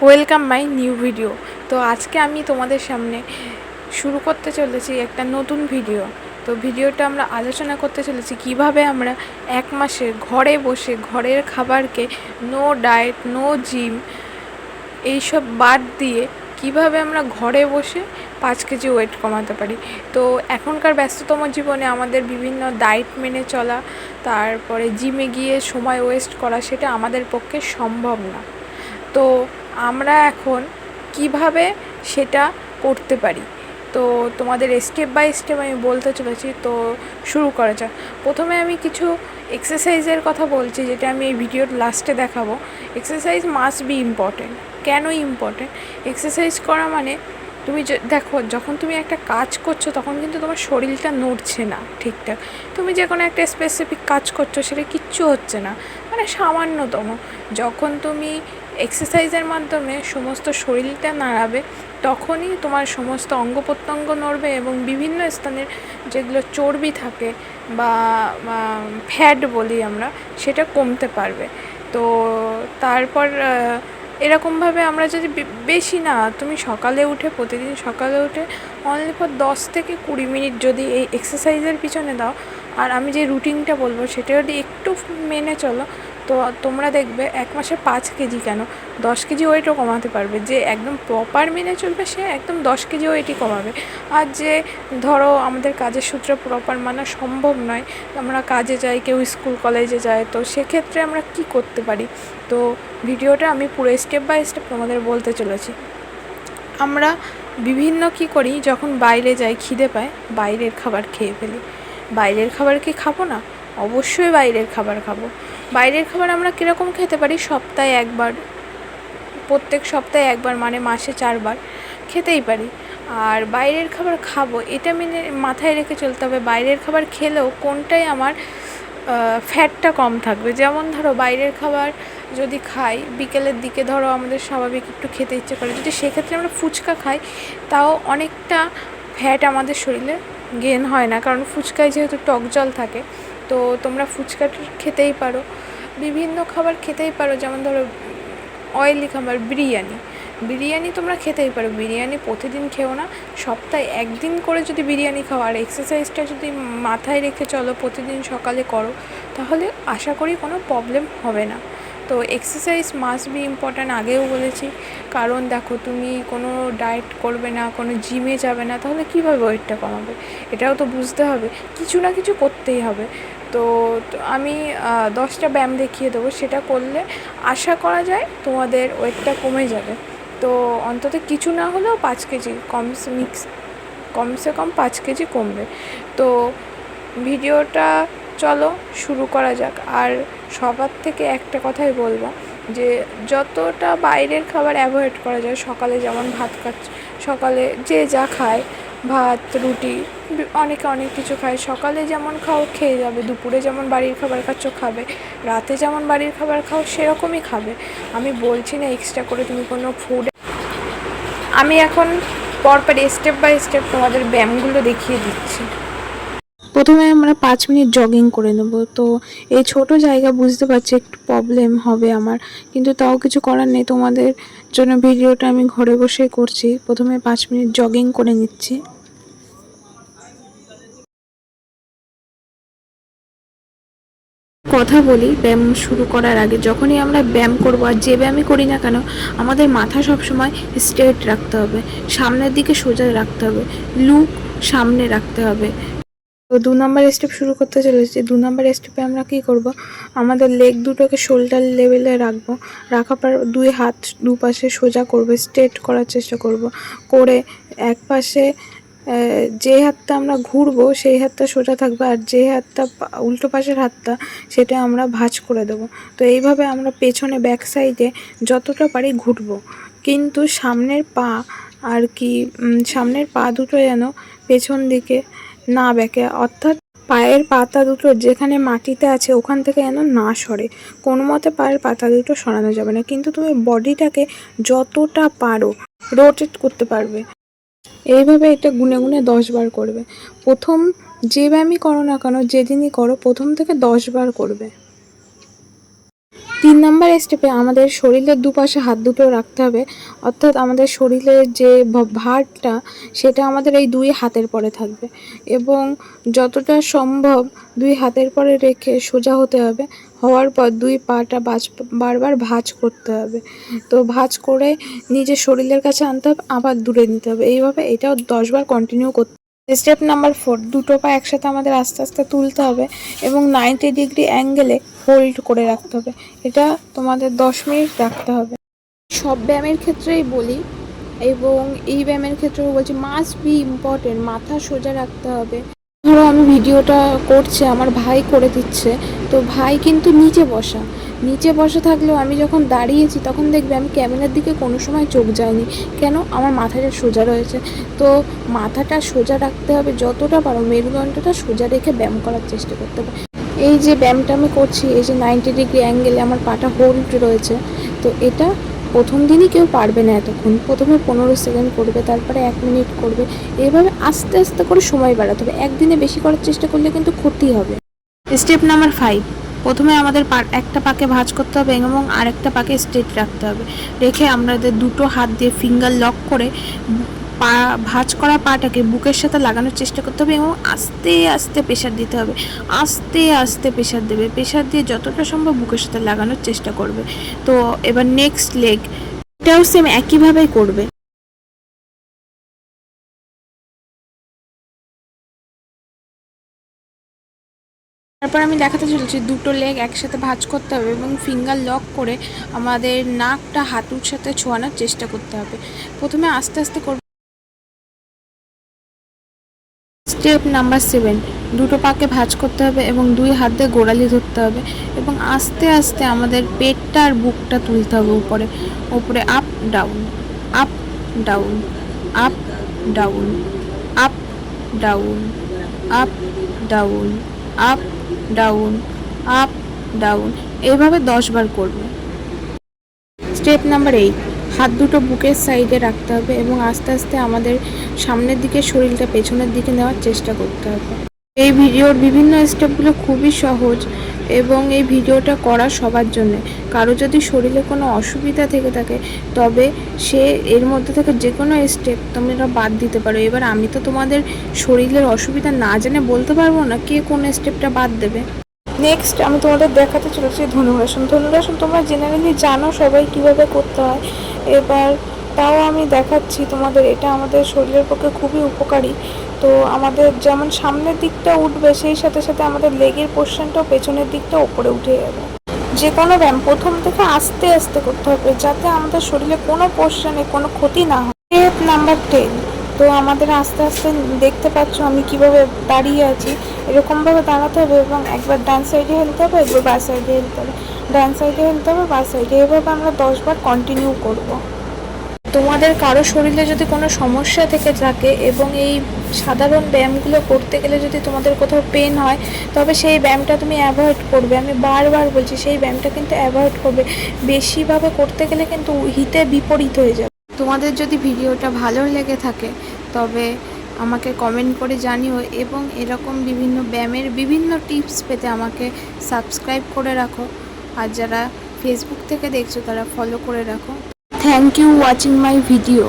Welcome my new video. তো আজকে আমি তোমাদের সামনে শুরু করতে চলেছি একটা নতুন ভিডিও। তো ভিডিওটা আমরা আলোচনা করতে চলেছি কিভাবে আমরা এক মাসে ঘরে বসে ঘরের খাবারকে নো ডায়েট নো জিম এইসব বাদ দিয়ে কিভাবে আমরা ঘরে বসে 5 কেজি ওয়েট কমাতে পারি। তো এখনকার ব্যস্ততম জীবনে আমাদের বিভিন্ন ডায়েট মেনে চলা, তারপরে জিমে গিয়ে সময় ওয়েস্ট করা, সেটা আমাদের পক্ষে সম্ভব না। তো আমরা এখন কিভাবে সেটা করতে পারি, তো তোমাদের স্টেপ বাই স্টেপ আমি বলতে চলেছি। তো শুরু করা যাক। প্রথমে আমি কিছু এক্সারসাইজের কথা বলছি, যেটা আমি এই ভিডিওর লাস্টে দেখাবো। Exercise must be important. কেন ইম্পর্টেন্ট? এক্সারসাইজ করা মানে তুমি দেখো, যখন তুমি একটা কাজ করছো তখন কিন্তু তোমার শরীরটা নড়ছে না ঠিকঠাক। তুমি যে কোনো একটা স্পেসিফিক কাজ করছো, সেটা কিচ্ছু হচ্ছে না, মানে সামান্যতম। যখন তুমি এক্সারসাইজের মাধ্যমে সমস্ত শরীরটা নাড়াবে, তখনই তোমার সমস্ত অঙ্গ প্রত্যঙ্গ নড়বে এবং বিভিন্ন স্থানের যেগুলো চর্বি থাকে বা ফ্যাট বলি আমরা, সেটা কমতে পারবে। তো তারপর এরকমভাবে আমরা যদি বেশি না, তুমি সকালে উঠে প্রতিদিন সকালে উঠে অনলি ফর 10 থেকে 20 মিনিট যদি এই এক্সারসাইজের পিছনে দাও, আর আমি যে রুটিনটা বলবো সেটা যদি একটু মেনে চলো, তো তোমরা দেখবে 1 মাসে 5 কেজি কেন 10 কেজি ওয়েটও কমাতে পারবে। যে একদম প্রপার মেনে চলবে সে একদম 10 কেজি ওয়েটই কমাবে। আর যে ধরো আমাদের কাজের সূত্রে প্রপার মানা সম্ভব নয়, আমরা কাজে যাই, কেউ স্কুল কলেজে যায়, তো সেক্ষেত্রে আমরা কি করতে পারি। তো ভিডিওটা আমি পুরো স্টেপ বাই স্টেপ তোমাদের বলতে চলেছি। আমরা বিভিন্ন কি করি, যখন বাইরে যাই, খিদে পায়, বাইরের খাবার খেয়ে ফেলি। বাইরের খাবার কি খাবো না? অবশ্যই বাইরের খাবার খাবো। বাইরের খাবার আমরা কীরকম খেতে পারি? সপ্তাহে একবার, প্রত্যেক সপ্তাহে একবার, মানে মাসে 4 বার খেতেই পারি। আর বাইরের খাবার খাবো, এটা মেনে মাথায় রেখে চলতে হবে। বাইরের খাবার খেলেও কোনটাই আমার ফ্যাটটা কম থাকবে। যেমন ধরো বাইরের খাবার যদি খাই বিকেলের দিকে, ধরো আমাদের স্বাভাবিক একটু খেতে ইচ্ছে করে, যদি সেক্ষেত্রে আমরা ফুচকা খাই, তাও অনেকটা ফ্যাট আমাদের শরীরে গেন হয় না, কারণ ফুচকায় যেহেতু টক জল থাকে। তো তোমরা ফুচকাটা খেতেই পারো, বিভিন্ন খাবার খেতেই পারো। যেমন ধরো অয়েলি খাবার, বিরিয়ানি তোমরা খেতেই পারো। বিরিয়ানি প্রতিদিন খেও না, সপ্তাহে একদিন করে যদি বিরিয়ানি খাও, আর এক্সারসাইজটা যদি মাথায় রেখে চলো, প্রতিদিন সকালে করো, তাহলে আশা করি কোনো প্রবলেম হবে না। তো এক্সারসাইজ মাস্ট বি ইম্পর্ট্যান্ট, আগেও বলেছি। কারণ দেখো, তুমি কোনো ডায়েট করবে না, কোনো জিমে যাবে না, তাহলে কীভাবে ওয়েটটা কমাবে? এটাও তো বুঝতে হবে, কিছু না কিছু করতেই হবে। তো আমি 10টা ব্যায়াম দেখিয়ে দেবো, সেটা করলে আশা করা যায় তোমাদের ওয়েটটা কমে যাবে। তো অন্তত কিছু না হলেও 5 কেজি কমসে কম 5 কেজি কমবে। তো ভিডিওটা চলো শুরু করা যাক। আর সবার থেকে একটা কথাই বলবো, যে যতটা বাইরের খাবার অ্যাভয়েড করা যায়। সকালে যেমন ভাত খাচ্ছে, সকালে যে যা খায়, ভাত রুটি, অনেকে অনেক কিছু খায়, সকালে যেমন খাও খেয়ে যাবে, দুপুরে যেমন বাড়ির খাবার খাচ্ছ খাবে, রাতে যেমন বাড়ির খাবার খাও সেরকমই খাবে। আমি বলছি না এক্সট্রা করে তুমি কোনো ফুড। আমি এখন পরপর স্টেপ বাই স্টেপ তোমাদের ব্যায়ামগুলো দেখিয়ে দিচ্ছি। প্রথমে আমরা 5 মিনিট জগিং করে নেব। তো এই ছোট জায়গা বুঝতে পারছি একটু প্রবলেম হবে আমার, কিন্তু তাও কিছু করার নেই। তোমাদের জন্য ভিডিওটা আমি ঘরে বসেই করছি। প্রথমে 5 মিনিট জগিং করে নিচ্ছি। কথা বলি ব্যায়াম শুরু করার আগে। যখনই আমরা ব্যায়াম করবো, আর যে ব্যায়ামই করি না কেন, আমাদের মাথা সবসময় স্ট্রেট রাখতে হবে, সামনের দিকে সোজা রাখতে হবে, লুক সামনে রাখতে হবে। তো 2 নম্বর স্টেপ শুরু করতে চলেছি। 2 নম্বর স্টেপে আমরা কি করব, আমাদের লেগ দুটোকে শোল্ডার লেভেলে রাখবো। রাখার পর 2 হাত দুপাশে সোজা করব, স্ট্রেট করার চেষ্টা করব। করে এক পাশে যে হাতটা আমরা ঘুরবো সেই হাতটা সোজা থাকবে, আর যে হাতটা উল্টো পাশের হাতটা, সেটা আমরা ভাঁজ করে দেবো। তো এইভাবে আমরা পেছনে ব্যাক সাইডে যতটা পারি ঘুরবো, কিন্তু সামনের পা আর কি, সামনের পা দুটো যেন পেছন দিকে না বেঁকে, অর্থাৎ পায়ের পাতা দুটো যেখানে মাটিতে আছে ওখান থেকে যেন না সরে। কোনো মতে পায়ের পাতা দুটো সরানো যাবে না, কিন্তু তুমি বডিটাকে যতটা পারো রোটেট করতে পারবে। এইভাবে এটা গুনে গুনে 10 বার করবে। প্রথম যে ব্যায়ামই করো না কেন, যেদিনই করো, প্রথম থেকে 10 বার করবে। 3 নাম্বার স্টেপে আমাদের শরীরের দুপাশে হাত দুটো রাখতে হবে, অর্থাৎ আমাদের শরীরের যে ভারটা সেটা আমাদের এই 2 হাতের পরে থাকবে এবং যতটা সম্ভব 2 হাতের পরে রেখে সোজা হতে হবে। হওয়ার পর 2 পাটা বারবার ভাঁজ করতে হবে। তো ভাঁজ করে নিজের শরীরের কাছে আনতে হবে, আবার দূরে নিতে হবে। এইভাবে এটাও 10 বার কন্টিনিউ করতে হবে। স্টেপ নাম্বার 4, দুটো পা একসাথে আমাদের আস্তে আস্তে তুলতে হবে এবং 90 ডিগ্রি অ্যাঙ্গেলে হোল্ড করে রাখতে হবে। এটা তোমাদের 10 মিনিট রাখতে হবে। সব ব্যায়ামের ক্ষেত্রেই বলি এবং এই ব্যায়ামের ক্ষেত্রেও বলছি, মাস্ট বি ইম্পর্টেন্ট, মাথা সোজা রাখতে হবে। ধরো আমি ভিডিওটা করছি, আমার ভাই করে দিচ্ছে, তো ভাই কিন্তু নিচে বসা থাকলেও আমি যখন দাঁড়িয়েছি তখন দেখবে আমি ক্যামেরার দিকে কোনো সময় চোখ যায়নি। কেন? আমার মাথাটা সোজা রয়েছে। তো মাথাটা সোজা রাখতে হবে, যতটা পারো মেরুদণ্ডটা সোজা রেখে ব্যায়াম করার চেষ্টা করতে হবে। এই যে ব্যায়ামটা আমি করছি, এই যে 90 ডিগ্রি অ্যাঙ্গেলে আমার পাটা হোল্ড রয়েছে, তো এটা প্রথম দিনই কেউ পারবে না এতক্ষণ। প্রথমে 15 সেকেন্ড করবে, তারপরে 1 মিনিট করবে, এইভাবে আস্তে আস্তে করে সময় বাড়াতে হবে। একদিনে বেশি করার চেষ্টা করলে কিন্তু ক্ষতি হবে। স্টেপ নাম্বার 5, প্রথমে আমাদের একটা পাকে ভাঁজ করতে হবে এবং আরেকটা পাকে স্ট্রেট রাখতে হবে। রেখে আমাদের দুটো হাত দিয়ে ফিঙ্গার লক করে পা ভাঁজ করা পাটাকে বুকের সাথে লাগানোর চেষ্টা করতে হবে এবং আস্তে আস্তে প্রেশার দিতে হবে। আস্তে আস্তে প্রেশার দেবে, প্রেশার দিয়ে যতটা সম্ভব বুকের সাথে লাগানোর চেষ্টা করবে। তো এবার নেক্সট লেগ, এটাও সেম একইভাবেই করবে। তারপর আমি দেখাতে চলেছি, দুটো লেগ একসাথে ভাঁজ করতে হবে এবং ফিঙ্গার লক করে আমাদের নাকটা হাঁটুর সাথে ছোঁয়ানোর চেষ্টা করতে হবে। প্রথমে আস্তে আস্তে করব। স্টেপ নাম্বার 7, দুটো পাকে ভাঁজ করতে হবে এবং 2 হাত দিয়ে গোড়ালি ধরতে হবে এবং আস্তে আস্তে আমাদের পেটটা আর বুকটা তুলতে হবে উপরে উপরে, up down, up down, up down, up down, up down, up down, up down, এইভাবে 10 বার করবে। স্টেপ নাম্বার 8, হাত দুটো বুকের সাইডে রাখতে হবে এবং আস্তে আস্তে আমাদের সামনের দিকে শরীরটা পেছনের দিকে নেওয়ার চেষ্টা করতে হবে। এই ভিডিওর বিভিন্ন স্টেপগুলো খুবই সহজ এবং এই ভিডিওটা করা সবার জন্য। কারো যদি শরীরে কোনো অসুবিধা থেকে থাকে তবে সে এর মধ্যে থেকে যে কোনো স্টেপ তোমরা বাদ দিতে পারো। এবার আমি তো তোমাদের শরীরের অসুবিধা না জেনে বলতে পারবো না কে কোন স্টেপটা বাদ দেবে। নেক্সট আমি তোমাদের দেখাতে চলেছি ধনুরাসন। ধনুরাসন তোমরা জেনারেলি জানো সবাই কিভাবে করতে হয়, এবার তাও আমি দেখাচ্ছি তোমাদের। এটা আমাদের শরীরের পক্ষে খুবই উপকারী। তো আমাদের যেমন সামনের দিকটা উঠবে, সেই সাথে সাথে আমাদের লেগের পোর্শনটাও পেছনের দিকটা উপরে উঠে যাবে। যে কোনো ব্যায়াম প্রথম থেকে আস্তে আস্তে করতে হবে যাতে আমাদের শরীরে কোনো পোর্শনে কোনো ক্ষতি না হয়। স্টেপ নাম্বার 10, তো আমাদের আস্তে আস্তে দেখতে পাচ্ছ আমি কিভাবে দাঁড়িয়ে আছি, এরকমভাবে দাঁড়াতে হবে এবং একবার ডান সাইডে হেলতে হবে, একবার বাঁ সাইডে হেলতে হবে, ডান সাইডে হেলতে হবে, বাঁ সাইডে, এভাবে আমরা 10 বার কন্টিনিউ করব। তোমাদের কারো শরীরে যদি কোনো সমস্যা থেকে থাকে এবং এই সাধারণ ব্যায়ামগুলো করতে গেলে যদি তোমাদের কোথাও পেন হয় তবে সেই ব্যায়ামটা তুমি অ্যাভয়েড করবে। আমি বারবার বলছি সেই ব্যায়ামটা কিন্তু অ্যাভয়েড করবে। বেশিভাবে করতে গেলে কিন্তু হিতে বিপরীত হয়ে যাবে। তোমাদের যদি ভিডিওটা ভালো লেগে থাকে তবে আমাকে কমেন্ট করে জানিও এবং এরকম বিভিন্ন ব্যায়ামের বিভিন্ন টিপস পেতে আমাকে সাবস্ক্রাইব করে রাখো। আর যারা ফেসবুক থেকে দেখছো তারা ফলো করে রাখো। Thank you watching my video.